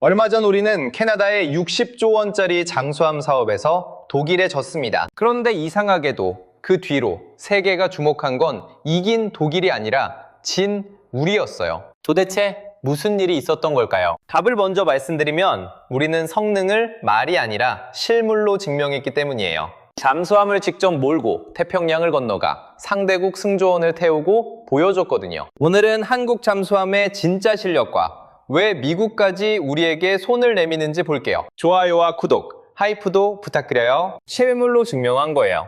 얼마 전 우리는 캐나다의 60조 원짜리 잠수함 사업에서 독일에 졌습니다. 그런데 이상하게도 그 뒤로 세계가 주목한 건 이긴 독일이 아니라 진 우리였어요. 도대체 무슨 일이 있었던 걸까요? 답을 먼저 말씀드리면 우리는 성능을 말이 아니라 실물로 증명했기 때문이에요. 잠수함을 직접 몰고 태평양을 건너가 상대국 승조원을 태우고 보여줬거든요. 오늘은 한국 잠수함의 진짜 실력과 왜 미국까지 우리에게 손을 내미는지 볼게요. 좋아요와 구독, 하이프도 부탁드려요. 실물로 증명한 거예요.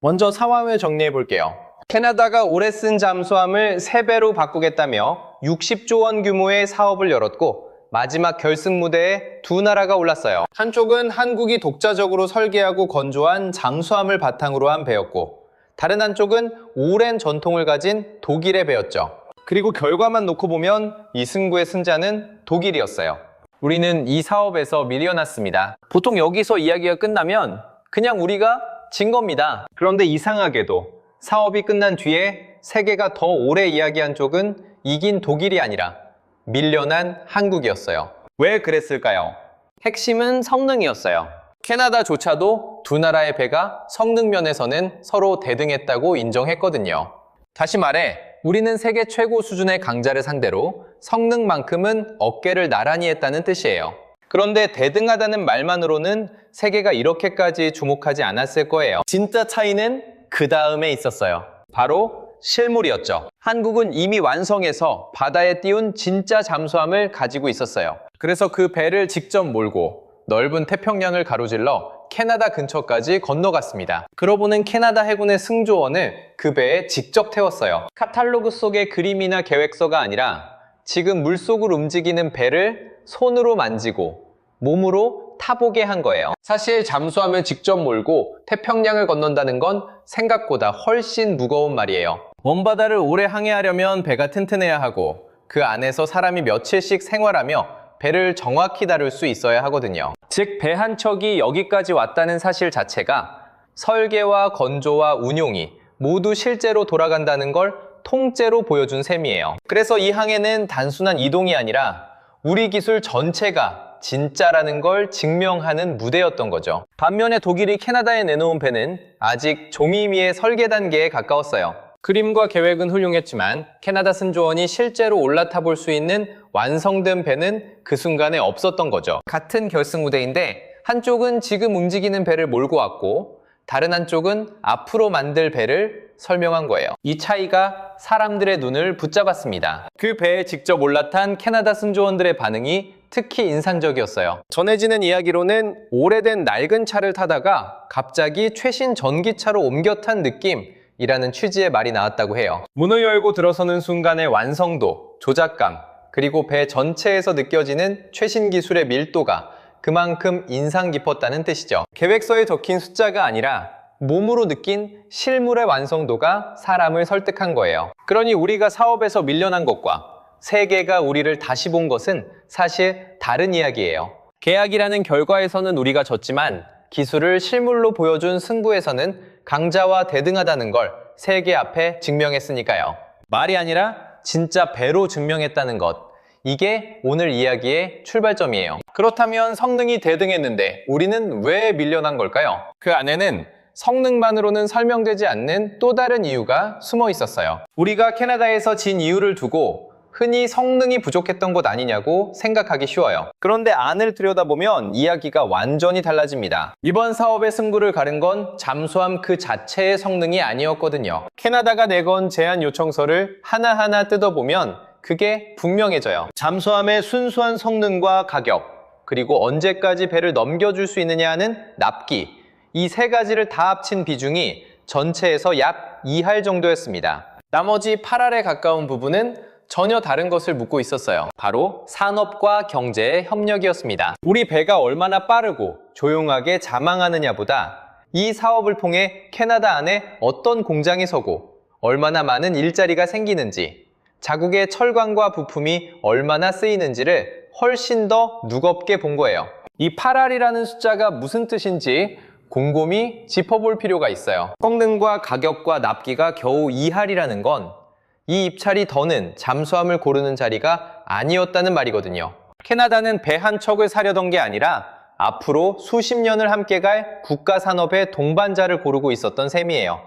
먼저 상황을 정리해 볼게요. 캐나다가 올해 쓴 잠수함을 3배로 바꾸겠다며 60조 원 규모의 사업을 열었고 마지막 결승 무대에 두 나라가 올랐어요. 한쪽은 한국이 독자적으로 설계하고 건조한 잠수함을 바탕으로 한 배였고 다른 한쪽은 오랜 전통을 가진 독일의 배였죠. 그리고 결과만 놓고 보면 이 승부의 승자는 독일이었어요. 우리는 이 사업에서 밀려났습니다. 보통 여기서 이야기가 끝나면 그냥 우리가 진 겁니다. 그런데 이상하게도 사업이 끝난 뒤에 세계가 더 오래 이야기한 쪽은 이긴 독일이 아니라 밀려난 한국이었어요. 왜 그랬을까요? 핵심은 성능이었어요. 캐나다조차도 두 나라의 배가 성능 면에서는 서로 대등했다고 인정했거든요. 다시 말해 우리는 세계 최고 수준의 강자를 상대로 성능만큼은 어깨를 나란히 했다는 뜻이에요. 그런데 대등하다는 말만으로는 세계가 이렇게까지 주목하지 않았을 거예요. 진짜 차이는 그 다음에 있었어요. 바로 실물이었죠. 한국은 이미 완성해서 바다에 띄운 진짜 잠수함을 가지고 있었어요. 그래서 그 배를 직접 몰고 넓은 태평양을 가로질러 캐나다 근처까지 건너갔습니다. 그러고 보는 캐나다 해군의 승조원을 그 배에 직접 태웠어요. 카탈로그 속의 그림이나 계획서가 아니라 지금 물속을 움직이는 배를 손으로 만지고 몸으로 타보게 한 거예요. 사실 잠수함을 직접 몰고 태평양을 건넌다는 건 생각보다 훨씬 무거운 말이에요. 먼바다를 오래 항해하려면 배가 튼튼해야 하고 그 안에서 사람이 며칠씩 생활하며 배를 정확히 다룰 수 있어야 하거든요. 즉, 배 한 척이 여기까지 왔다는 사실 자체가 설계와 건조와 운용이 모두 실제로 돌아간다는 걸 통째로 보여준 셈이에요. 그래서 이 항해는 단순한 이동이 아니라 우리 기술 전체가 진짜라는 걸 증명하는 무대였던 거죠. 반면에 독일이 캐나다에 내놓은 배는 아직 종이 위의 설계 단계에 가까웠어요. 그림과 계획은 훌륭했지만 캐나다 승조원이 실제로 올라타 볼 수 있는 완성된 배는 그 순간에 없었던 거죠. 같은 결승 무대인데 한쪽은 지금 움직이는 배를 몰고 왔고 다른 한쪽은 앞으로 만들 배를 설명한 거예요. 이 차이가 사람들의 눈을 붙잡았습니다. 그 배에 직접 올라탄 캐나다 승조원들의 반응이 특히 인상적이었어요. 전해지는 이야기로는 오래된 낡은 차를 타다가 갑자기 최신 전기차로 옮겨 탄 느낌이라는 취지의 말이 나왔다고 해요. 문을 열고 들어서는 순간의 완성도, 조작감, 그리고 배 전체에서 느껴지는 최신 기술의 밀도가 그만큼 인상 깊었다는 뜻이죠. 계획서에 적힌 숫자가 아니라 몸으로 느낀 실물의 완성도가 사람을 설득한 거예요. 그러니 우리가 사업에서 밀려난 것과 세계가 우리를 다시 본 것은 사실 다른 이야기예요. 계약이라는 결과에서는 우리가 졌지만 기술을 실물로 보여준 승부에서는 강자와 대등하다는 걸 세계 앞에 증명했으니까요. 말이 아니라 진짜 배로 증명했다는 것. 이게 오늘 이야기의 출발점이에요. 그렇다면 성능이 대등했는데 우리는 왜 밀려난 걸까요? 그 안에는 성능만으로는 설명되지 않는 또 다른 이유가 숨어 있었어요. 우리가 캐나다에서 진 이유를 두고 흔히 성능이 부족했던 것 아니냐고 생각하기 쉬워요. 그런데 안을 들여다보면 이야기가 완전히 달라집니다. 이번 사업의 승부를 가른 건 잠수함 그 자체의 성능이 아니었거든요. 캐나다가 내건 제안 요청서를 하나하나 뜯어보면 그게 분명해져요. 잠수함의 순수한 성능과 가격, 그리고 언제까지 배를 넘겨줄 수 있느냐 하는 납기, 이 세 가지를 다 합친 비중이 전체에서 약 2할 정도였습니다. 나머지 8할에 가까운 부분은 전혀 다른 것을 묻고 있었어요. 바로 산업과 경제의 협력이었습니다. 우리 배가 얼마나 빠르고 조용하게 자망하느냐보다 이 사업을 통해 캐나다 안에 어떤 공장이 서고 얼마나 많은 일자리가 생기는지, 자국의 철강과 부품이 얼마나 쓰이는지를 훨씬 더 무겁게 본 거예요. 이 8할이라는 숫자가 무슨 뜻인지 곰곰이 짚어볼 필요가 있어요. 성능과 가격과 납기가 겨우 2할이라는 건 이 입찰이 더는 잠수함을 고르는 자리가 아니었다는 말이거든요. 캐나다는 배 한 척을 사려던 게 아니라 앞으로 수십 년을 함께 갈 국가 산업의 동반자를 고르고 있었던 셈이에요.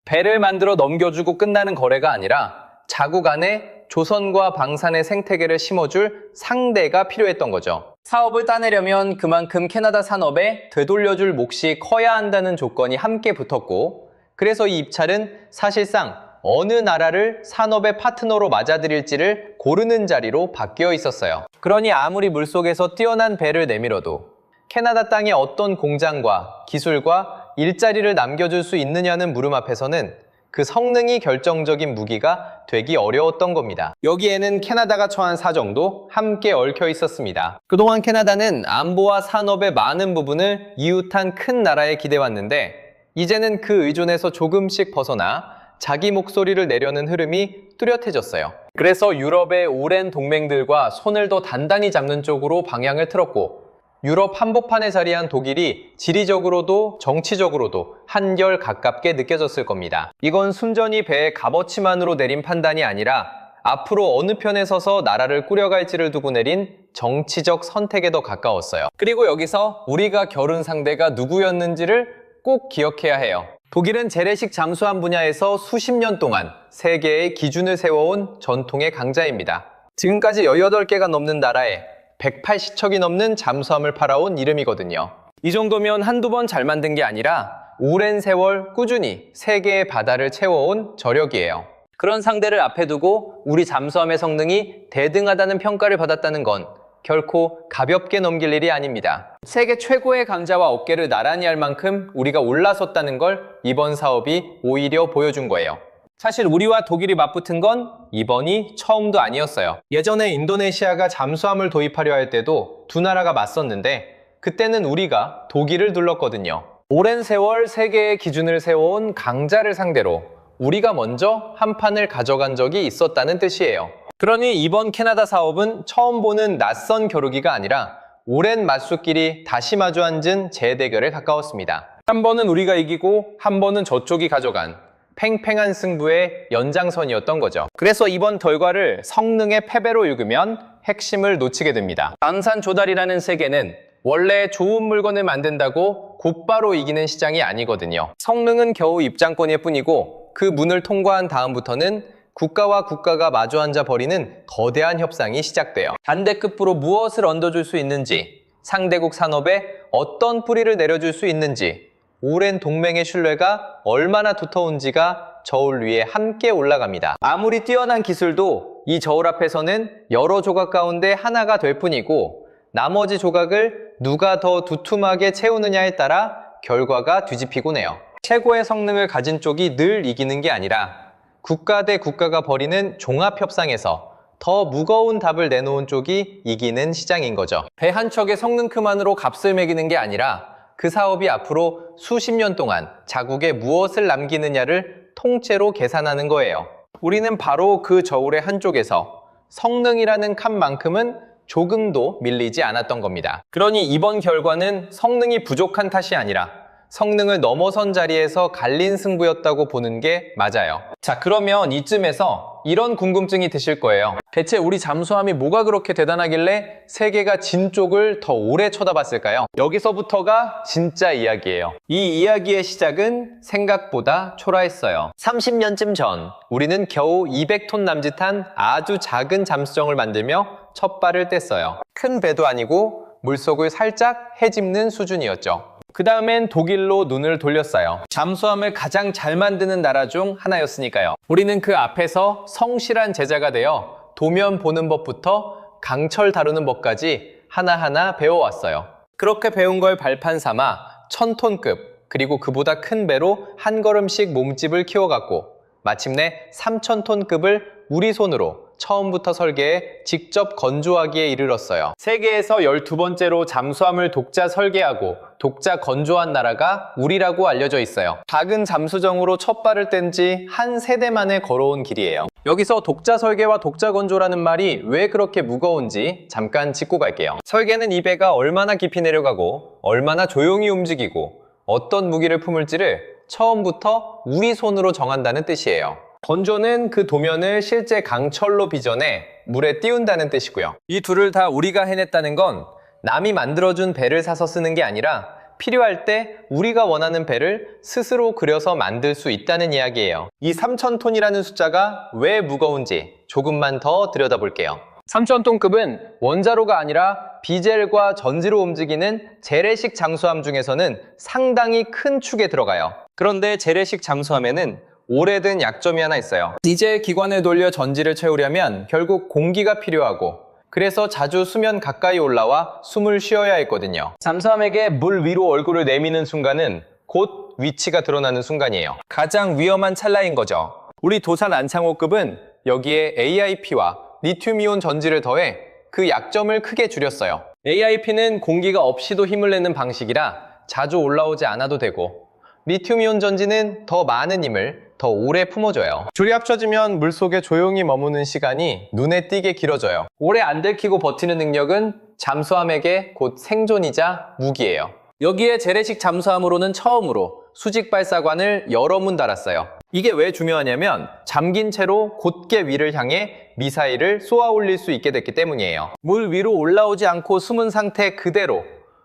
배를 만들어 넘겨주고 끝나는 거래가 아니라 자국 안에 조선과 방산의 생태계를 심어줄 상대가 필요했던 거죠. 사업을 따내려면 그만큼 캐나다 산업에 되돌려줄 몫이 커야 한다는 조건이 함께 붙었고, 그래서 이 입찰은 사실상 어느 나라를 산업의 파트너로 맞아들일지를 고르는 자리로 바뀌어 있었어요. 그러니 아무리 물속에서 뛰어난 배를 내밀어도 캐나다 땅에 어떤 공장과 기술과 일자리를 남겨줄 수 있느냐는 물음 앞에서는 그 성능이 결정적인 무기가 되기 어려웠던 겁니다. 여기에는 캐나다가 처한 사정도 함께 얽혀 있었습니다. 그동안 캐나다는 안보와 산업의 많은 부분을 이웃한 큰 나라에 기대왔는데, 이제는 그 의존에서 조금씩 벗어나 자기 목소리를 내려는 흐름이 뚜렷해졌어요. 그래서 유럽의 오랜 동맹들과 손을 더 단단히 잡는 쪽으로 방향을 틀었고, 유럽 한복판에 자리한 독일이 지리적으로도 정치적으로도 한결 가깝게 느껴졌을 겁니다. 이건 순전히 배의 값어치만으로 내린 판단이 아니라 앞으로 어느 편에 서서 나라를 꾸려갈지를 두고 내린 정치적 선택에 더 가까웠어요. 그리고 여기서 우리가 겨룬 상대가 누구였는지를 꼭 기억해야 해요. 독일은 재래식 잠수함 분야에서 수십 년 동안 세계의 기준을 세워온 전통의 강자입니다. 지금까지 18개가 넘는 나라에 180척이 넘는 잠수함을 팔아온 이름이거든요. 이 정도면 한두 번 잘 만든 게 아니라 오랜 세월 꾸준히 세계의 바다를 채워온 저력이에요. 그런 상대를 앞에 두고 우리 잠수함의 성능이 대등하다는 평가를 받았다는 건 결코 가볍게 넘길 일이 아닙니다. 세계 최고의 강자와 어깨를 나란히 할 만큼 우리가 올라섰다는 걸 이번 사업이 오히려 보여준 거예요. 사실 우리와 독일이 맞붙은 건 이번이 처음도 아니었어요. 예전에 인도네시아가 잠수함을 도입하려 할 때도 두 나라가 맞섰는데 그때는 우리가 독일을 눌렀거든요. 오랜 세월 세계의 기준을 세워온 강자를 상대로 우리가 먼저 한 판을 가져간 적이 있었다는 뜻이에요. 그러니 이번 캐나다 사업은 처음 보는 낯선 겨루기가 아니라 오랜 맞수끼리 다시 마주 앉은 재대결에 가까웠습니다. 한 번은 우리가 이기고 한 번은 저쪽이 가져간 팽팽한 승부의 연장선이었던 거죠. 그래서 이번 결과를 성능의 패배로 읽으면 핵심을 놓치게 됩니다. 방산 조달이라는 세계는 원래 좋은 물건을 만든다고 곧바로 이기는 시장이 아니거든요. 성능은 겨우 입장권일 뿐이고 그 문을 통과한 다음부터는 국가와 국가가 마주 앉아 벌이는 거대한 협상이 시작돼요. 반대급부로 무엇을 얹어줄 수 있는지, 상대국 산업에 어떤 뿌리를 내려줄 수 있는지, 오랜 동맹의 신뢰가 얼마나 두터운지가 저울 위에 함께 올라갑니다. 아무리 뛰어난 기술도 이 저울 앞에서는 여러 조각 가운데 하나가 될 뿐이고 나머지 조각을 누가 더 두툼하게 채우느냐에 따라 결과가 뒤집히곤 해요. 최고의 성능을 가진 쪽이 늘 이기는 게 아니라 국가 대 국가가 벌이는 종합협상에서 더 무거운 답을 내놓은 쪽이 이기는 시장인 거죠. 배 한 척의 성능크만으로 값을 매기는 게 아니라 그 사업이 앞으로 수십 년 동안 자국에 무엇을 남기느냐를 통째로 계산하는 거예요. 우리는 바로 그 저울의 한쪽에서 성능이라는 칸만큼은 조금도 밀리지 않았던 겁니다. 그러니 이번 결과는 성능이 부족한 탓이 아니라 성능을 넘어선 자리에서 갈린 승부였다고 보는 게 맞아요. 자, 그러면 이쯤에서 이런 궁금증이 드실 거예요. 대체 우리 잠수함이 뭐가 그렇게 대단하길래 세계가 진 쪽을 더 오래 쳐다봤을까요? 여기서부터가 진짜 이야기예요. 이 이야기의 시작은 생각보다 초라했어요. 30년쯤 전 우리는 겨우 200톤 남짓한 아주 작은 잠수정을 만들며 첫 발을 뗐어요. 큰 배도 아니고 물속을 살짝 헤집는 수준이었죠. 그 다음엔 독일로 눈을 돌렸어요. 잠수함을 가장 잘 만드는 나라 중 하나였으니까요. 우리는 그 앞에서 성실한 제자가 되어 도면 보는 법부터 강철 다루는 법까지 하나하나 배워왔어요. 그렇게 배운 걸 발판 삼아 1000톤급 그리고 그보다 큰 배로 한 걸음씩 몸집을 키워갔고 마침내 3000톤급을 우리 손으로 처음부터 설계해 직접 건조하기에 이르렀어요. 세계에서 12번째로 잠수함을 독자 설계하고 독자 건조한 나라가 우리라고 알려져 있어요. 작은 잠수정으로 첫 발을 뗀 지 한 세대 만에 걸어온 길이에요. 여기서 독자 설계와 독자 건조라는 말이 왜 그렇게 무거운지 잠깐 짚고 갈게요. 설계는 이 배가 얼마나 깊이 내려가고 얼마나 조용히 움직이고 어떤 무기를 품을지를 처음부터 우리 손으로 정한다는 뜻이에요. 건조는 그 도면을 실제 강철로 빚어내 물에 띄운다는 뜻이고요. 이 둘을 다 우리가 해냈다는 건 남이 만들어준 배를 사서 쓰는 게 아니라 필요할 때 우리가 원하는 배를 스스로 그려서 만들 수 있다는 이야기예요. 이 3000톤이라는 숫자가 왜 무거운지 조금만 더 들여다볼게요. 3000톤급은 원자로가 아니라 비젤과 전지로 움직이는 재래식 잠수함 중에서는 상당히 큰 축에 들어가요. 그런데 재래식 잠수함에는 오래된 약점이 하나 있어요. 이제 기관을 돌려 전지를 채우려면 결국 공기가 필요하고, 그래서 자주 수면 가까이 올라와 숨을 쉬어야 했거든요. 잠수함에게 물 위로 얼굴을 내미는 순간은 곧 위치가 드러나는 순간이에요. 가장 위험한 찰나인 거죠. 우리 도산 안창호급은 여기에 AIP와 리튬이온 전지를 더해 그 약점을 크게 줄였어요. AIP는 공기가 없이도 힘을 내는 방식이라 자주 올라오지 않아도 되고, 리튬이온 전지는 더 많은 힘을 더 오래 품어줘요. 둘이 합쳐지면 물속에 조용히 머무는 시간이 눈에 띄게 길어져요. 오래 안 들키고 버티는 능력은 잠수함에게 곧 생존이자 무기예요. 여기에 재래식 잠수함으로는 처음으로 수직 발사관을 여러 문 달았어요. 이게 왜 중요하냐면 잠긴 채로 곧게 위를 향해 미사일을 쏘아 올릴 수 있게 됐기 때문이에요. 물 위로 올라오지 않고 숨은 상태 그대로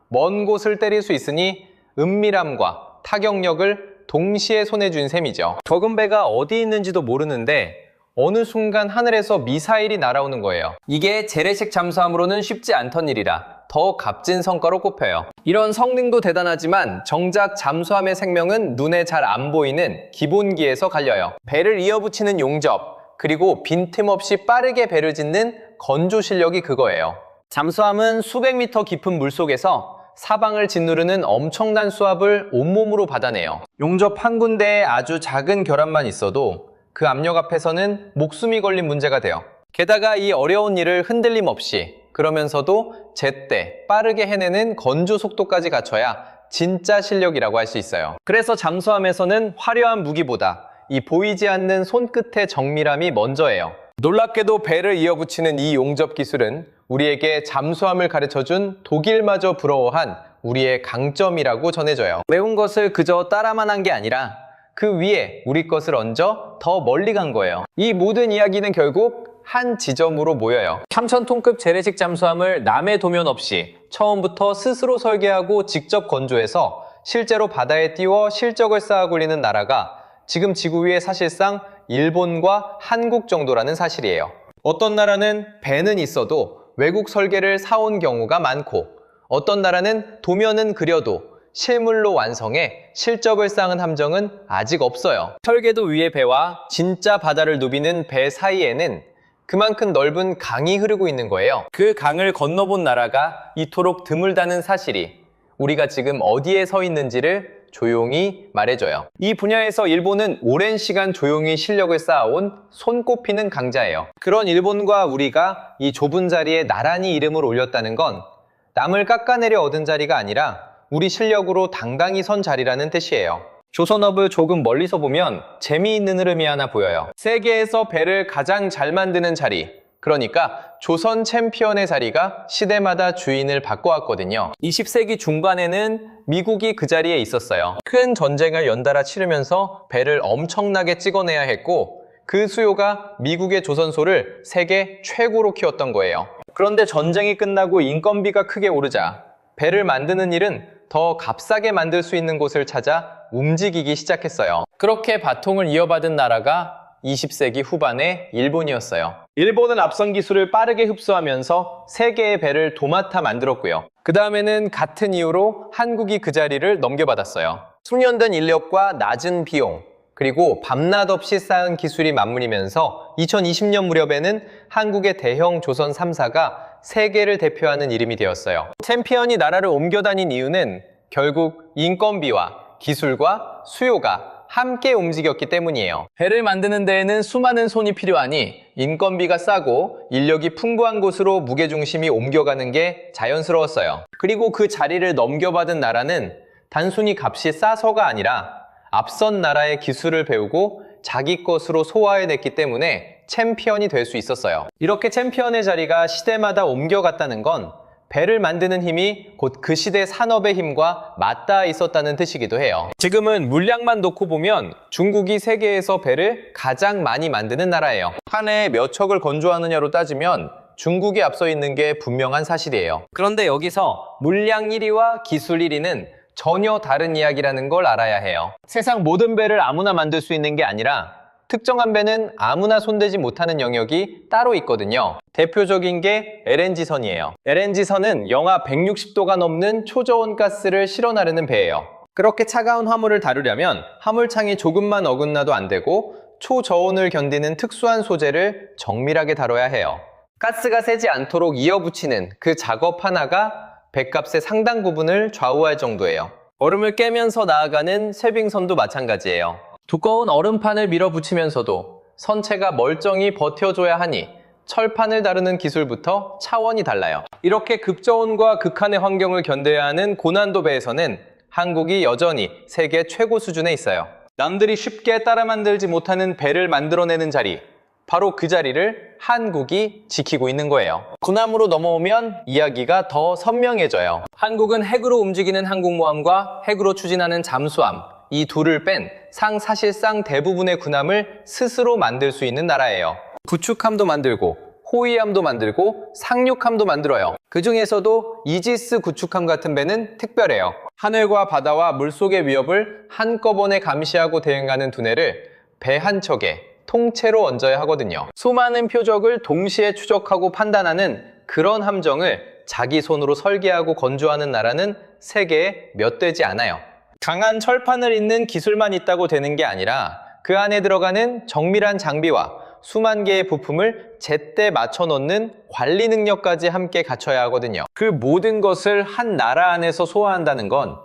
먼 곳을 때릴 수 있으니 은밀함과 타격력을 동시에 손에 쥔 셈이죠. 적은 배가 어디 있는지도 모르는데 어느 순간 하늘에서 미사일이 날아오는 거예요. 이게 재래식 잠수함으로는 쉽지 않던 일이라 더 값진 성과로 꼽혀요. 이런 성능도 대단하지만 정작 잠수함의 생명은 눈에 잘 안 보이는 기본기에서 갈려요. 배를 이어붙이는 용접, 그리고 빈틈없이 빠르게 배를 짓는 건조 실력이 그거예요. 잠수함은 수백 미터 깊은 물속에서 사방을 짓누르는 엄청난 수압을 온몸으로 받아내요. 용접 한 군데에 아주 작은 결함만 있어도 그 압력 앞에서는 목숨이 걸린 문제가 돼요. 게다가 이 어려운 일을 흔들림 없이, 그러면서도 제때 빠르게 해내는 건조 속도까지 갖춰야 진짜 실력이라고 할 수 있어요. 그래서 잠수함에서는 화려한 무기보다 이 보이지 않는 손끝의 정밀함이 먼저예요. 놀랍게도 배를 이어붙이는 이 용접 기술은 우리에게 잠수함을 가르쳐준 독일마저 부러워한 우리의 강점이라고 전해져요. 매운 것을 그저 따라만 한 게 아니라 그 위에 우리 것을 얹어 더 멀리 간 거예요. 이 모든 이야기는 결국 한 지점으로 모여요. 3000톤급 재래식 잠수함을 남의 도면 없이 처음부터 스스로 설계하고 직접 건조해서 실제로 바다에 띄워 실적을 쌓아올리는 나라가 지금 지구 위에 사실상 일본과 한국 정도라는 사실이에요. 어떤 나라는 배는 있어도 외국 설계를 사온 경우가 많고, 어떤 나라는 도면은 그려도 실물로 완성해 실적을 쌓은 함정은 아직 없어요. 설계도 위의 배와 진짜 바다를 누비는 배 사이에는 그만큼 넓은 강이 흐르고 있는 거예요. 그 강을 건너본 나라가 이토록 드물다는 사실이 우리가 지금 어디에 서 있는지를 조용히 말해줘요. 이 분야에서 일본은 오랜 시간 조용히 실력을 쌓아온 손꼽히는 강자예요. 그런 일본과 우리가 이 좁은 자리에 나란히 이름을 올렸다는 건 남을 깎아내려 얻은 자리가 아니라 우리 실력으로 당당히 선 자리라는 뜻이에요. 조선업을 조금 멀리서 보면 재미있는 흐름이 하나 보여요. 세계에서 배를 가장 잘 만드는 자리, 그러니까 조선 챔피언의 자리가 시대마다 주인을 바꿔왔거든요. 20세기 중반에는 미국이 그 자리에 있었어요. 큰 전쟁을 연달아 치르면서 배를 엄청나게 찍어내야 했고, 그 수요가 미국의 조선소를 세계 최고로 키웠던 거예요. 그런데 전쟁이 끝나고 인건비가 크게 오르자 배를 만드는 일은 더 값싸게 만들 수 있는 곳을 찾아 움직이기 시작했어요. 그렇게 바통을 이어받은 나라가 20세기 후반의 일본이었어요. 일본은 앞선 기술을 빠르게 흡수하면서 세 개의 배를 도맡아 만들었고요. 그 다음에는 같은 이유로 한국이 그 자리를 넘겨받았어요. 숙련된 인력과 낮은 비용, 그리고 밤낮 없이 쌓은 기술이 맞물리면서 2020년 무렵에는 한국의 대형 조선 3사가 세계를 대표하는 이름이 되었어요. 챔피언이 나라를 옮겨다닌 이유는 결국 인건비와 기술과 수요가 함께 움직였기 때문이에요. 배를 만드는 데에는 수많은 손이 필요하니 인건비가 싸고 인력이 풍부한 곳으로 무게중심이 옮겨가는 게 자연스러웠어요. 그리고 그 자리를 넘겨받은 나라는 단순히 값이 싸서가 아니라 앞선 나라의 기술을 배우고 자기 것으로 소화해냈기 때문에 챔피언이 될 수 있었어요. 이렇게 챔피언의 자리가 시대마다 옮겨갔다는 건 배를 만드는 힘이 곧 그 시대 산업의 힘과 맞닿아 있었다는 뜻이기도 해요. 지금은 물량만 놓고 보면 중국이 세계에서 배를 가장 많이 만드는 나라예요. 한 해에 몇 척을 건조하느냐로 따지면 중국이 앞서 있는 게 분명한 사실이에요. 그런데 여기서 물량 1위와 기술 1위는 전혀 다른 이야기라는 걸 알아야 해요. 세상 모든 배를 아무나 만들 수 있는 게 아니라 특정한 배는 아무나 손대지 못하는 영역이 따로 있거든요. 대표적인 게 LNG선이에요. LNG선은 영하 160도가 넘는 초저온 가스를 실어 나르는 배예요. 그렇게 차가운 화물을 다루려면 화물창이 조금만 어긋나도 안 되고 초저온을 견디는 특수한 소재를 정밀하게 다뤄야 해요. 가스가 새지 않도록 이어붙이는 그 작업 하나가 배값의 상당 부분을 좌우할 정도예요. 얼음을 깨면서 나아가는 쇄빙선도 마찬가지예요. 두꺼운 얼음판을 밀어붙이면서도 선체가 멀쩡히 버텨줘야 하니 철판을 다루는 기술부터 차원이 달라요. 이렇게 극저온과 극한의 환경을 견뎌야 하는 고난도 배에서는 한국이 여전히 세계 최고 수준에 있어요. 남들이 쉽게 따라 만들지 못하는 배를 만들어내는 자리, 바로 그 자리를 한국이 지키고 있는 거예요. 군함으로 넘어오면 이야기가 더 선명해져요. 한국은 핵으로 움직이는 항공모함과 핵으로 추진하는 잠수함, 이 둘을 뺀 사실상 대부분의 군함을 스스로 만들 수 있는 나라예요. 구축함도 만들고 호위함도 만들고 상륙함도 만들어요. 그 중에서도 이지스 구축함 같은 배는 특별해요. 하늘과 바다와 물속의 위협을 한꺼번에 감시하고 대응하는 두뇌를 배 한 척에 통째로 얹어야 하거든요. 수많은 표적을 동시에 추적하고 판단하는 그런 함정을 자기 손으로 설계하고 건조하는 나라는 세계에 몇 되지 않아요. 강한 철판을 잇는 기술만 있다고 되는 게 아니라 그 안에 들어가는 정밀한 장비와 수만 개의 부품을 제때 맞춰 넣는 관리 능력까지 함께 갖춰야 하거든요. 그 모든 것을 한 나라 안에서 소화한다는 건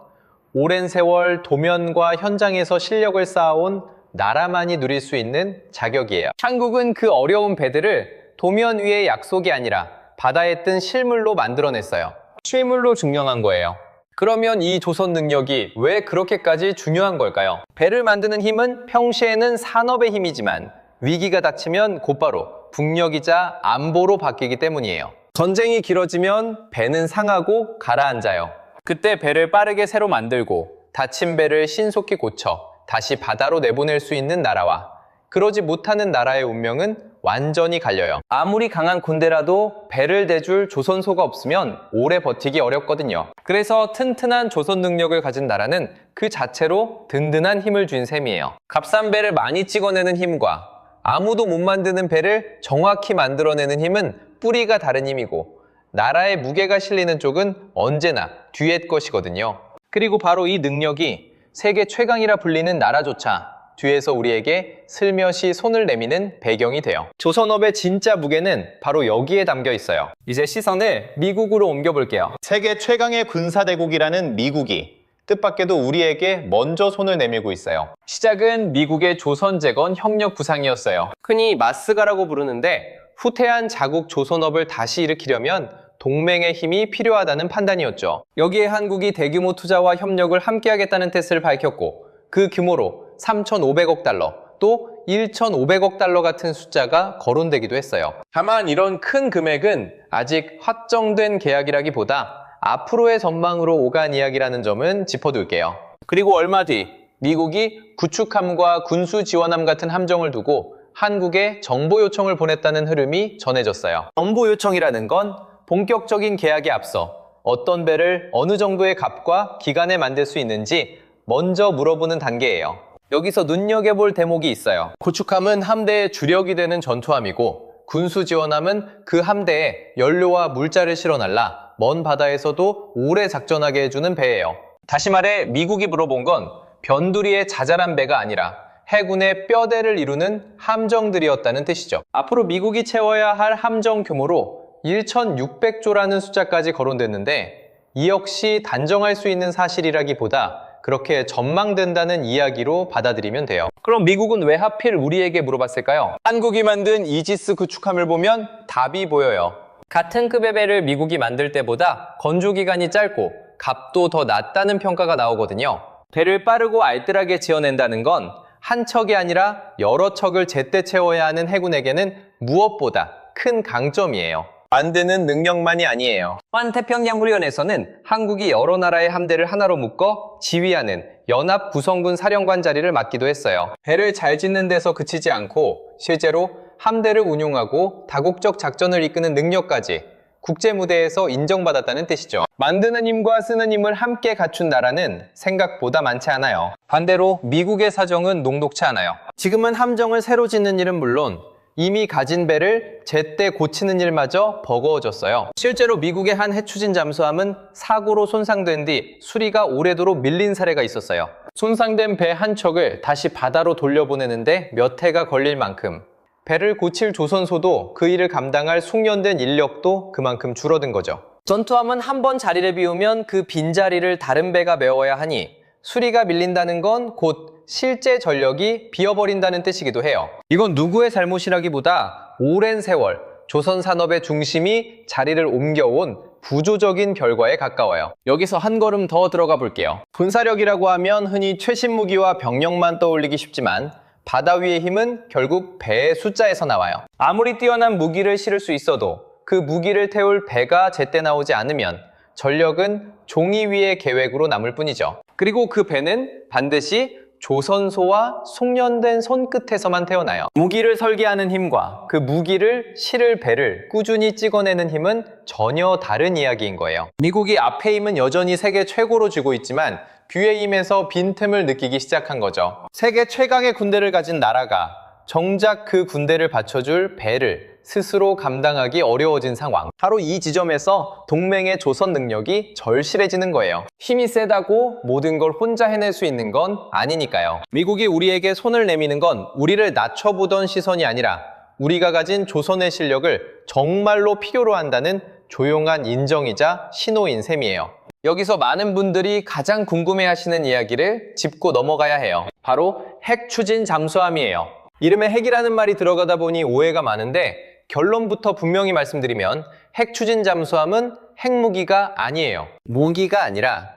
오랜 세월 도면과 현장에서 실력을 쌓아온 나라만이 누릴 수 있는 자격이에요. 한국은 그 어려운 배들을 도면 위의 약속이 아니라 바다에 뜬 실물로 만들어냈어요. 실물로 증명한 거예요. 그러면 이 조선 능력이 왜 그렇게까지 중요한 걸까요? 배를 만드는 힘은 평시에는 산업의 힘이지만 위기가 닥치면 곧바로 국력이자 안보로 바뀌기 때문이에요. 전쟁이 길어지면 배는 상하고 가라앉아요. 그때 배를 빠르게 새로 만들고 다친 배를 신속히 고쳐 다시 바다로 내보낼 수 있는 나라와 그러지 못하는 나라의 운명은 완전히 갈려요. 아무리 강한 군대라도 배를 대줄 조선소가 없으면 오래 버티기 어렵거든요. 그래서 튼튼한 조선 능력을 가진 나라는 그 자체로 든든한 힘을 준 셈이에요. 값싼 배를 많이 찍어내는 힘과 아무도 못 만드는 배를 정확히 만들어내는 힘은 뿌리가 다른 힘이고 나라의 무게가 실리는 쪽은 언제나 뒤의 것이거든요. 그리고 바로 이 능력이 세계 최강이라 불리는 나라조차 뒤에서 우리에게 슬며시 손을 내미는 배경이 돼요. 조선업의 진짜 무게는 바로 여기에 담겨 있어요. 이제 시선을 미국으로 옮겨볼게요. 세계 최강의 군사대국이라는 미국이 뜻밖에도 우리에게 먼저 손을 내밀고 있어요. 시작은 미국의 조선재건 협력 부상이었어요. 흔히 마스가라고 부르는데 후퇴한 자국 조선업을 다시 일으키려면 동맹의 힘이 필요하다는 판단이었죠. 여기에 한국이 대규모 투자와 협력을 함께하겠다는 뜻을 밝혔고 그 규모로 3,500억 달러, 또 1,500억 달러 같은 숫자가 거론되기도 했어요. 다만 이런 큰 금액은 아직 확정된 계약이라기보다 앞으로의 전망으로 오간 이야기라는 점은 짚어둘게요. 그리고 얼마 뒤 미국이 구축함과 군수 지원함 같은 함정을 두고 한국에 정보 요청을 보냈다는 흐름이 전해졌어요. 정보 요청이라는 건 본격적인 계약에 앞서 어떤 배를 어느 정도의 값과 기간에 만들 수 있는지 먼저 물어보는 단계예요. 여기서 눈여겨볼 대목이 있어요. 구축함은 함대의 주력이 되는 전투함이고 군수 지원함은 그 함대에 연료와 물자를 실어 날라 먼 바다에서도 오래 작전하게 해주는 배예요. 다시 말해 미국이 물어본 건 변두리의 자잘한 배가 아니라 해군의 뼈대를 이루는 함정들이었다는 뜻이죠. 앞으로 미국이 채워야 할 함정 규모로 1,600조라는 숫자까지 거론됐는데 이 역시 단정할 수 있는 사실이라기보다 그렇게 전망된다는 이야기로 받아들이면 돼요. 그럼 미국은 왜 하필 우리에게 물어봤을까요? 한국이 만든 이지스 구축함을 보면 답이 보여요. 같은 급의 배를 미국이 만들 때보다 건조기간이 짧고 값도 더 낮다는 평가가 나오거든요. 배를 빠르고 알뜰하게 지어낸다는 건 한 척이 아니라 여러 척을 제때 채워야 하는 해군에게는 무엇보다 큰 강점이에요. 만드는 능력만이 아니에요. 또한 태평양 훈련에서는 한국이 여러 나라의 함대를 하나로 묶어 지휘하는 연합 구성군 사령관 자리를 맡기도 했어요. 배를 잘 짓는 데서 그치지 않고 실제로 함대를 운용하고 다국적 작전을 이끄는 능력까지 국제 무대에서 인정받았다는 뜻이죠. 만드는 힘과 쓰는 힘을 함께 갖춘 나라는 생각보다 많지 않아요. 반대로 미국의 사정은 녹록치 않아요. 지금은 함정을 새로 짓는 일은 물론 이미 가진 배를 제때 고치는 일마저 버거워졌어요. 실제로 미국의 한 해추진 잠수함은 사고로 손상된 뒤 수리가 오래도록 밀린 사례가 있었어요. 손상된 배 한 척을 다시 바다로 돌려보내는데 몇 해가 걸릴 만큼, 배를 고칠 조선소도 그 일을 감당할 숙련된 인력도 그만큼 줄어든 거죠. 전투함은 한 번 자리를 비우면 그 빈자리를 다른 배가 메워야 하니 수리가 밀린다는 건 곧 실제 전력이 비어버린다는 뜻이기도 해요. 이건 누구의 잘못이라기보다 오랜 세월 조선 산업의 중심이 자리를 옮겨온 구조적인 결과에 가까워요. 여기서 한 걸음 더 들어가 볼게요. 군사력이라고 하면 흔히 최신 무기와 병력만 떠올리기 쉽지만 바다 위의 힘은 결국 배의 숫자에서 나와요. 아무리 뛰어난 무기를 실을 수 있어도 그 무기를 태울 배가 제때 나오지 않으면 전력은 종이 위의 계획으로 남을 뿐이죠. 그리고 그 배는 반드시 조선소와 숙련된 손끝에서만 태어나요. 무기를 설계하는 힘과 그 무기를 실을 배를 꾸준히 찍어내는 힘은 전혀 다른 이야기인 거예요. 미국이 앞에 힘은 여전히 세계 최고로 쥐고 있지만 뒤의 힘에서 빈틈을 느끼기 시작한 거죠. 세계 최강의 군대를 가진 나라가 정작 그 군대를 받쳐줄 배를 스스로 감당하기 어려워진 상황. 바로 이 지점에서 동맹의 조선 능력이 절실해지는 거예요. 힘이 세다고 모든 걸 혼자 해낼 수 있는 건 아니니까요. 미국이 우리에게 손을 내미는 건 우리를 낮춰보던 시선이 아니라 우리가 가진 조선의 실력을 정말로 필요로 한다는 조용한 인정이자 신호인 셈이에요. 여기서 많은 분들이 가장 궁금해하시는 이야기를 짚고 넘어가야 해요. 바로 핵 추진 잠수함이에요. 이름에 핵이라는 말이 들어가다 보니 오해가 많은데 결론부터 분명히 말씀드리면 핵 추진 잠수함은 핵무기가 아니에요. 무기가 아니라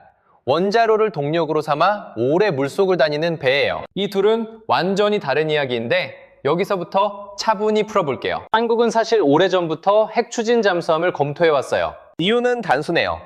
원자로를 동력으로 삼아 오래 물속을 다니는 배예요. 이 둘은 완전히 다른 이야기인데 여기서부터 차분히 풀어볼게요. 한국은 사실 오래전부터 핵 추진 잠수함을 검토해왔어요. 이유는 단순해요.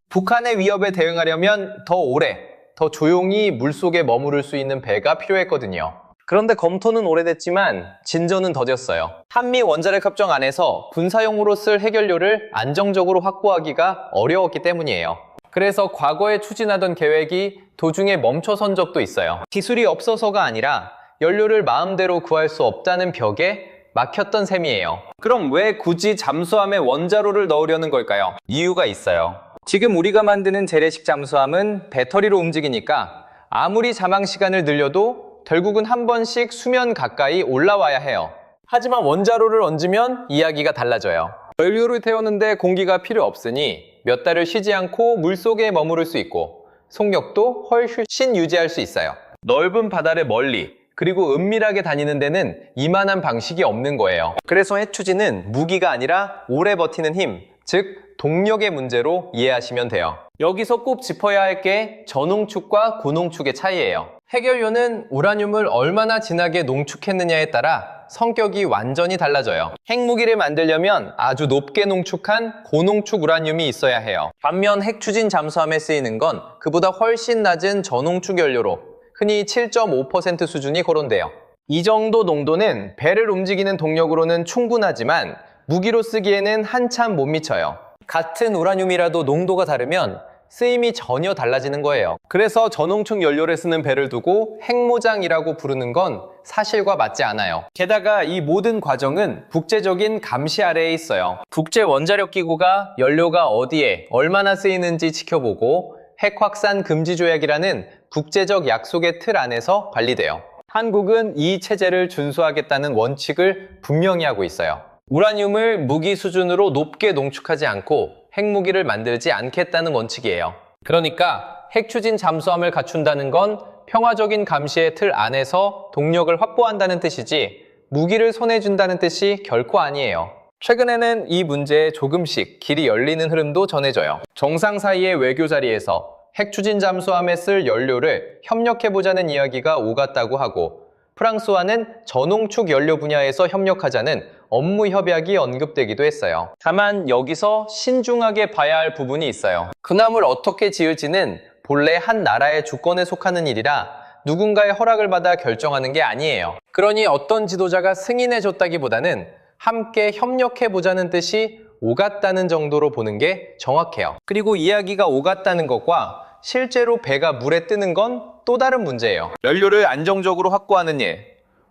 북한의 위협에 대응하려면 더 오래, 더 조용히 물속에 머무를 수 있는 배가 필요했거든요. 그런데 검토는 오래됐지만 진전은 더뎠어요. 한미 원자력 협정 안에서 군사용으로 쓸 핵연료를 안정적으로 확보하기가 어려웠기 때문이에요. 그래서 과거에 추진하던 계획이 도중에 멈춰선 적도 있어요. 기술이 없어서가 아니라 연료를 마음대로 구할 수 없다는 벽에 막혔던 셈이에요. 그럼 왜 굳이 잠수함에 원자로를 넣으려는 걸까요? 이유가 있어요. 지금 우리가 만드는 재래식 잠수함은 배터리로 움직이니까 아무리 잠항 시간을 늘려도 결국은 한 번씩 수면 가까이 올라와야 해요. 하지만 원자로를 얹으면 이야기가 달라져요. 연료를 태우는데 공기가 필요 없으니 몇 달을 쉬지 않고 물속에 머무를 수 있고 속력도 훨씬 유지할 수 있어요. 넓은 바다를 멀리 그리고 은밀하게 다니는 데는 이만한 방식이 없는 거예요. 그래서 핵추진은 무기가 아니라 오래 버티는 힘, 즉 동력의 문제로 이해하시면 돼요. 여기서 꼭 짚어야 할 게 저농축과 고농축의 차이예요. 핵연료는 우라늄을 얼마나 진하게 농축했느냐에 따라 성격이 완전히 달라져요. 핵무기를 만들려면 아주 높게 농축한 고농축 우라늄이 있어야 해요. 반면 핵추진 잠수함에 쓰이는 건 그보다 훨씬 낮은 저농축 연료로 흔히 7.5% 수준이 거론돼요. 이 정도 농도는 배를 움직이는 동력으로는 충분하지만 무기로 쓰기에는 한참 못 미쳐요. 같은 우라늄이라도 농도가 다르면 쓰임이 전혀 달라지는 거예요. 그래서 저농축 연료를 쓰는 배를 두고 핵무장이라고 부르는 건 사실과 맞지 않아요. 게다가 이 모든 과정은 국제적인 감시 아래에 있어요. 국제원자력기구가 연료가 어디에 얼마나 쓰이는지 지켜보고 핵 확산 금지 조약이라는 국제적 약속의 틀 안에서 관리돼요. 한국은 이 체제를 준수하겠다는 원칙을 분명히 하고 있어요. 우라늄을 무기 수준으로 높게 농축하지 않고 핵무기를 만들지 않겠다는 원칙이에요. 그러니까 핵추진 잠수함을 갖춘다는 건 평화적인 감시의 틀 안에서 동력을 확보한다는 뜻이지 무기를 손에 쥔다는 뜻이 결코 아니에요. 최근에는 이 문제에 조금씩 길이 열리는 흐름도 전해져요. 정상 사이의 외교 자리에서 핵추진 잠수함에 쓸 연료를 협력해보자는 이야기가 오갔다고 하고 프랑스와는 저농축 연료 분야에서 협력하자는 업무 협약이 언급되기도 했어요. 다만 여기서 신중하게 봐야 할 부분이 있어요. 군함을 어떻게 지을지는 본래 한 나라의 주권에 속하는 일이라 누군가의 허락을 받아 결정하는 게 아니에요. 그러니 어떤 지도자가 승인해줬다기보다는 함께 협력해보자는 뜻이 오갔다는 정도로 보는 게 정확해요. 그리고 이야기가 오갔다는 것과 실제로 배가 물에 뜨는 건 또 다른 문제예요. 연료를 안정적으로 확보하는 일,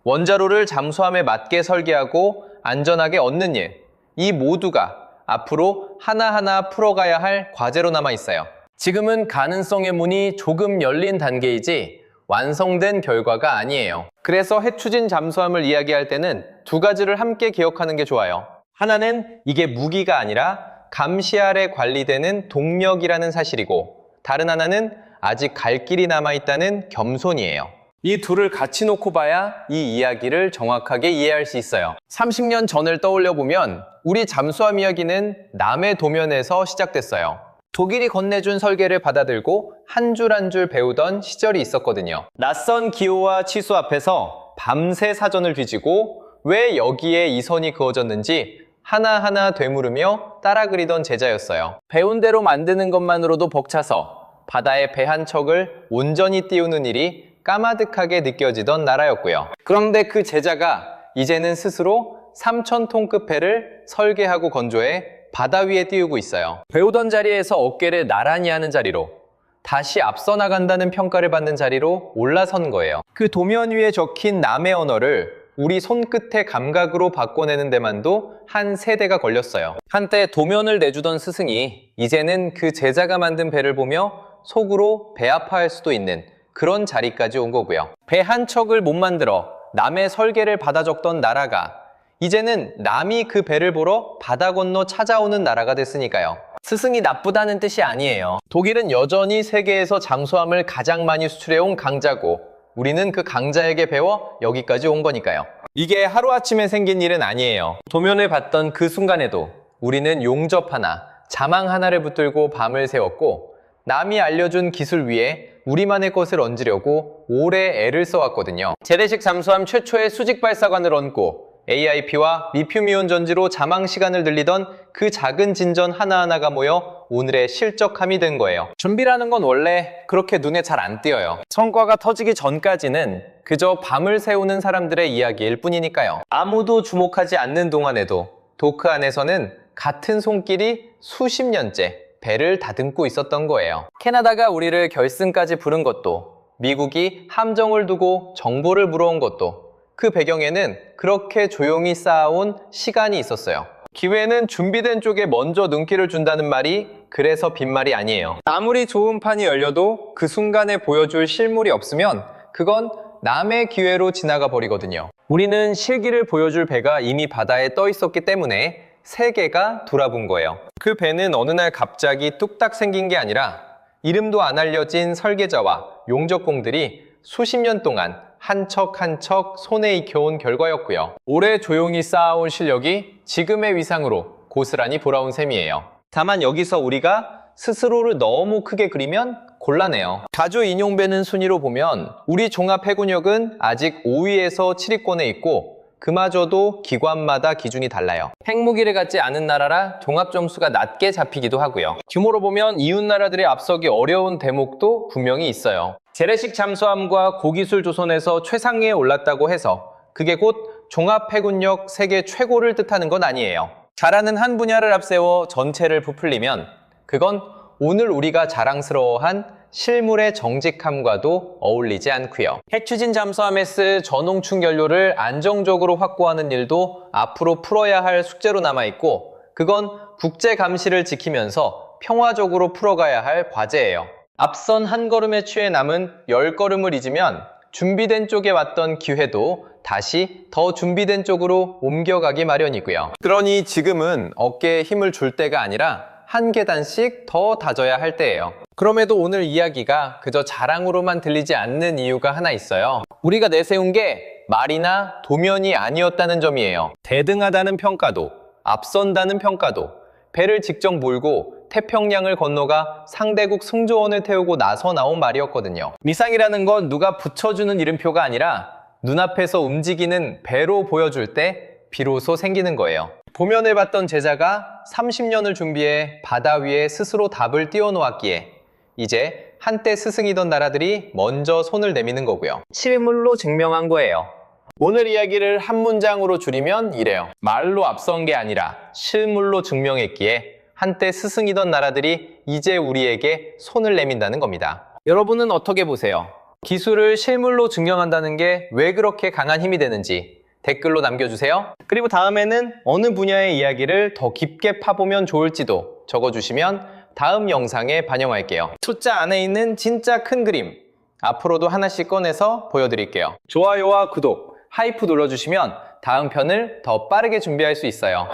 원자로를 잠수함에 맞게 설계하고 안전하게 얻는 일, 이 모두가 앞으로 하나하나 풀어가야 할 과제로 남아 있어요. 지금은 가능성의 문이 조금 열린 단계이지 완성된 결과가 아니에요. 그래서 해추진 잠수함을 이야기할 때는 두 가지를 함께 기억하는 게 좋아요. 하나는 이게 무기가 아니라 감시 아래 관리되는 동력이라는 사실이고, 다른 하나는 아직 갈 길이 남아있다는 겸손이에요. 이 둘을 같이 놓고 봐야 이 이야기를 정확하게 이해할 수 있어요. 30년 전을 떠올려 보면 우리 잠수함 이야기는 남해 도면에서 시작됐어요. 독일이 건네준 설계를 받아들고 한 줄 한 줄 배우던 시절이 있었거든요. 낯선 기호와 치수 앞에서 밤새 사전을 뒤지고 왜 여기에 이 선이 그어졌는지 하나하나 되물으며 따라 그리던 제자였어요. 배운 대로 만드는 것만으로도 벅차서 바다에 배 한 척을 온전히 띄우는 일이 까마득하게 느껴지던 나라였고요. 그런데 그 제자가 이제는 스스로 3,000톤급 배를 설계하고 건조해 바다 위에 띄우고 있어요. 배우던 자리에서 어깨를 나란히 하는 자리로, 다시 앞서 나간다는 평가를 받는 자리로 올라선 거예요. 그 도면 위에 적힌 남의 언어를 우리 손끝의 감각으로 바꿔내는 데만도 한 세대가 걸렸어요. 한때 도면을 내주던 스승이 이제는 그 제자가 만든 배를 보며 속으로 배 아파할 수도 있는 그런 자리까지 온 거고요. 배 한 척을 못 만들어 남의 설계를 받아 적던 나라가 이제는 남이 그 배를 보러 바다 건너 찾아오는 나라가 됐으니까요. 스승이 나쁘다는 뜻이 아니에요. 독일은 여전히 세계에서 잠수함을 가장 많이 수출해온 강자고, 우리는 그 강자에게 배워 여기까지 온 거니까요. 이게 하루아침에 생긴 일은 아니에요. 도면을 봤던 그 순간에도 우리는 용접 하나, 자망 하나를 붙들고 밤을 새웠고, 남이 알려준 기술 위에 우리만의 것을 얹으려고 오래 애를 써왔거든요. 재래식 잠수함 최초의 수직 발사관을 얹고 AIP와 리튬이온 전지로 자망 시간을 늘리던 그 작은 진전 하나하나가 모여 오늘의 실적함이 된 거예요. 준비라는 건 원래 그렇게 눈에 잘 안 띄어요. 성과가 터지기 전까지는 그저 밤을 새우는 사람들의 이야기일 뿐이니까요. 아무도 주목하지 않는 동안에도 도크 안에서는 같은 손길이 수십 년째 배를 다듬고 있었던 거예요. 캐나다가 우리를 결승까지 부른 것도, 미국이 함정을 두고 정보를 물어온 것도 그 배경에는 그렇게 조용히 쌓아온 시간이 있었어요. 기회는 준비된 쪽에 먼저 눈길을 준다는 말이 그래서 빈말이 아니에요. 아무리 좋은 판이 열려도 그 순간에 보여줄 실물이 없으면 그건 남의 기회로 지나가 버리거든요. 우리는 실기를 보여줄 배가 이미 바다에 떠 있었기 때문에 세계가 돌아본 거예요. 그 배는 어느 날 갑자기 뚝딱 생긴 게 아니라 이름도 안 알려진 설계자와 용접공들이 수십 년 동안 한 척 한 척 손에 익혀온 결과였고요. 오래 조용히 쌓아온 실력이 지금의 위상으로 고스란히 돌아온 셈이에요. 다만 여기서 우리가 스스로를 너무 크게 그리면 곤란해요. 가주 인용되는 순위로 보면 우리 종합해군력은 아직 5위에서 7위권에 있고, 그마저도 기관마다 기준이 달라요. 핵무기를 갖지 않은 나라라 종합 점수가 낮게 잡히기도 하고요. 규모로 보면 이웃 나라들이 앞서기 어려운 대목도 분명히 있어요. 재래식 잠수함과 고기술 조선에서 최상위에 올랐다고 해서 그게 곧 종합해군력 세계 최고를 뜻하는 건 아니에요. 잘하는 한 분야를 앞세워 전체를 부풀리면 그건 오늘 우리가 자랑스러워한 실물의 정직함과도 어울리지 않고요. 핵추진 잠수함에 쓸 전홍축 연료를 안정적으로 확보하는 일도 앞으로 풀어야 할 숙제로 남아있고, 그건 국제 감시를 지키면서 평화적으로 풀어가야 할 과제예요. 앞선 한 걸음에 취해 남은 10걸음을 잊으면 준비된 쪽에 왔던 기회도 다시 더 준비된 쪽으로 옮겨가기 마련이고요. 그러니 지금은 어깨에 힘을 줄 때가 아니라 한 계단씩 더 다져야 할 때예요. 그럼에도 오늘 이야기가 그저 자랑으로만 들리지 않는 이유가 하나 있어요. 우리가 내세운 게 말이나 도면이 아니었다는 점이에요. 대등하다는 평가도, 앞선다는 평가도, 배를 직접 몰고 태평양을 건너가 상대국 승조원을 태우고 나서 나온 말이었거든요. 미상이라는 건 누가 붙여주는 이름표가 아니라 눈앞에서 움직이는 배로 보여줄 때 비로소 생기는 거예요. 보면을 봤던 제자가 30년을 준비해 바다 위에 스스로 답을 띄워놓았기에 이제 한때 스승이던 나라들이 먼저 손을 내미는 거고요. 실물로 증명한 거예요. 오늘 이야기를 한 문장으로 줄이면 이래요. 말로 앞선 게 아니라 실물로 증명했기에 한때 스승이던 나라들이 이제 우리에게 손을 내민다는 겁니다. 여러분은 어떻게 보세요? 기술을 실물로 증명한다는 게 왜 그렇게 강한 힘이 되는지 댓글로 남겨주세요. 그리고 다음에는 어느 분야의 이야기를 더 깊게 파보면 좋을지도 적어주시면 다음 영상에 반영할게요. 숫자 안에 있는 진짜 큰 그림, 앞으로도 하나씩 꺼내서 보여드릴게요. 좋아요와 구독, 하이프 눌러주시면 다음 편을 더 빠르게 준비할 수 있어요.